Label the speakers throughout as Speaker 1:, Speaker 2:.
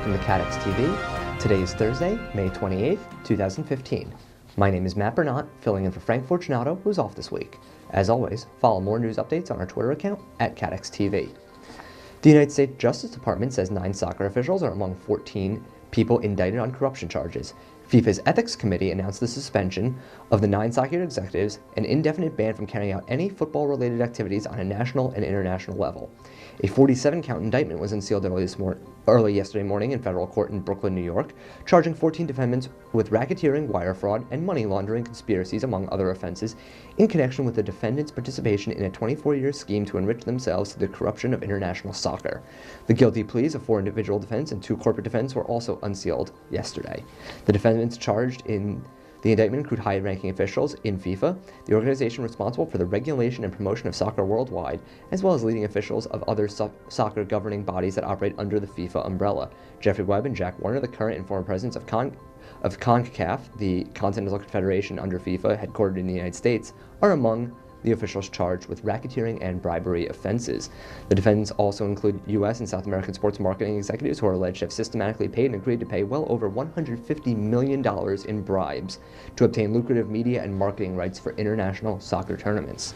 Speaker 1: from the Catex TV. Today is Thursday, May 28th, 2015. My name is Matt Bernat, filling in for Frank Fortunato, who's off this week. As always, follow more news updates on our Twitter account at Catex TV. The United States Justice Department says 9 soccer officials are among 14 people indicted on corruption charges. FIFA's Ethics Committee announced the suspension of the 9 soccer executives, an indefinite ban from carrying out any football-related activities on a national and international level. A 47-count indictment was unsealed early yesterday morning in federal court in Brooklyn, New York, charging 14 defendants with racketeering, wire fraud, and money laundering conspiracies, among other offenses, in connection with the defendants' participation in a 24-year scheme to enrich themselves through the corruption of international soccer. The guilty pleas of 4 individual defendants and 2 corporate defendants were also unsealed yesterday. The defendants charged in the indictment include high-ranking officials in FIFA, the organization responsible for the regulation and promotion of soccer worldwide, as well as leading officials of other soccer governing bodies that operate under the FIFA umbrella. Jeffrey Webb and Jack Warner, the current and former presidents of CONCACAF, the Continental Confederation under FIFA, headquartered in the United States, are among the officials charged with racketeering and bribery offenses. The defendants also include U.S. and South American sports marketing executives who are alleged to have systematically paid and agreed to pay well over $150 million in bribes to obtain lucrative media and marketing rights for international soccer tournaments.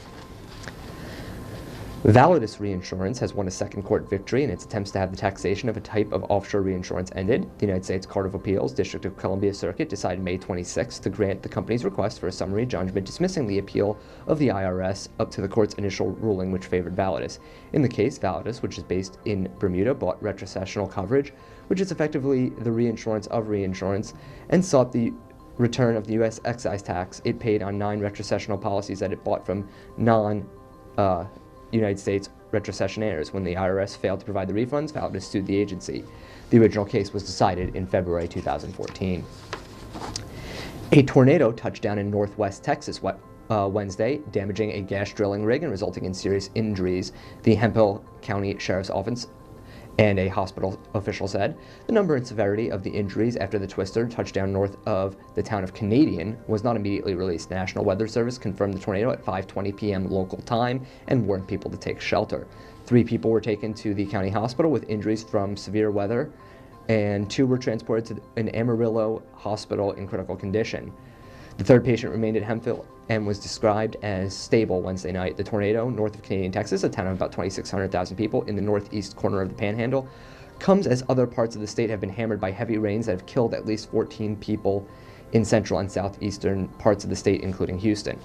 Speaker 1: Validus Reinsurance has won a second court victory in its attempts to have the taxation of a type of offshore reinsurance ended. The United States Court of Appeals, District of Columbia Circuit, decided May 26 to grant the company's request for a summary judgment dismissing the appeal of the IRS up to the court's initial ruling, which favored Validus. In the case, Validus, which is based in Bermuda, bought retrocessional coverage, which is effectively the reinsurance of reinsurance, and sought the return of the U.S. excise tax it paid on 9 retrocessional policies that it bought from United States retrocessionaires. When the IRS failed to provide the refunds, Validus sued the agency. The original case was decided in February 2014. A tornado touched down in northwest Texas Wednesday, damaging a gas drilling rig and resulting in serious injuries, the Hemphill County Sheriff's Office and a hospital official said. The number and severity of the injuries after the twister touched down north of the town of Canadian was not immediately released. The National Weather Service confirmed the tornado at 5:20 p.m. local time and warned people to take shelter. 3 people were taken to the county hospital with injuries from severe weather, and 2 were transported to an Amarillo hospital in critical condition. The 3rd patient remained at Hemphill and was described as stable Wednesday night. The tornado, north of Canadian, Texas, a town of about 2,600,000 people in the northeast corner of the Panhandle, comes as other parts of the state have been hammered by heavy rains that have killed at least 14 people in central and southeastern parts of the state, including Houston.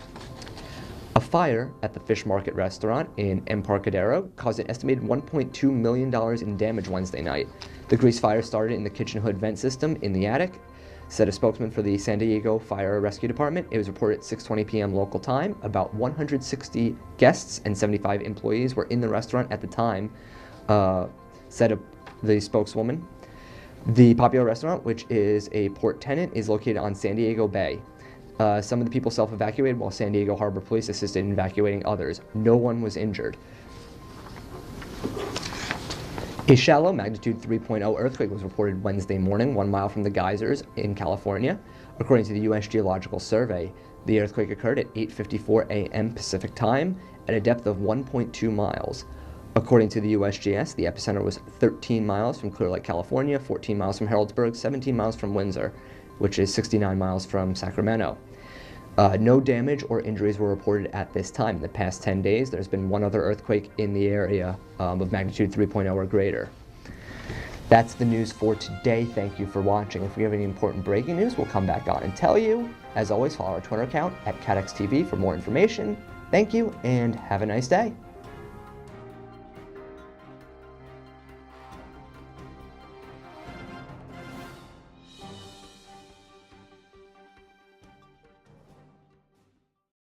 Speaker 1: A fire at the Fish Market restaurant in Embarcadero caused an estimated $1.2 million in damage Wednesday night. The grease fire started in the kitchen hood vent system in the attic, said a spokesman for the San Diego Fire Rescue Department. It was reported at 6:20 p.m. local time. About 160 guests and 75 employees were in the restaurant at the time, said the spokeswoman. The popular restaurant, which is a port tenant, is located on San Diego Bay. Some of the people self-evacuated while San Diego Harbor Police assisted in evacuating others. No one was injured. A shallow magnitude 3.0 earthquake was reported Wednesday morning 1 mile from the Geysers in California. According to the U.S. Geological Survey, the earthquake occurred at 8:54 a.m. Pacific Time at a depth of 1.2 miles. According to the USGS, the epicenter was 13 miles from Clear Lake, California, 14 miles from Harrodsburg, 17 miles from Windsor, which is 69 miles from Sacramento. No damage or injuries were reported at this time. In the past 10 days, there's been 1 other earthquake in the area of magnitude 3.0 or greater. That's the news for today. Thank you for watching. If we have any important breaking news, we'll come back on and tell you. As always, follow our Twitter account at Catex TV for more information. Thank you, and have a nice day.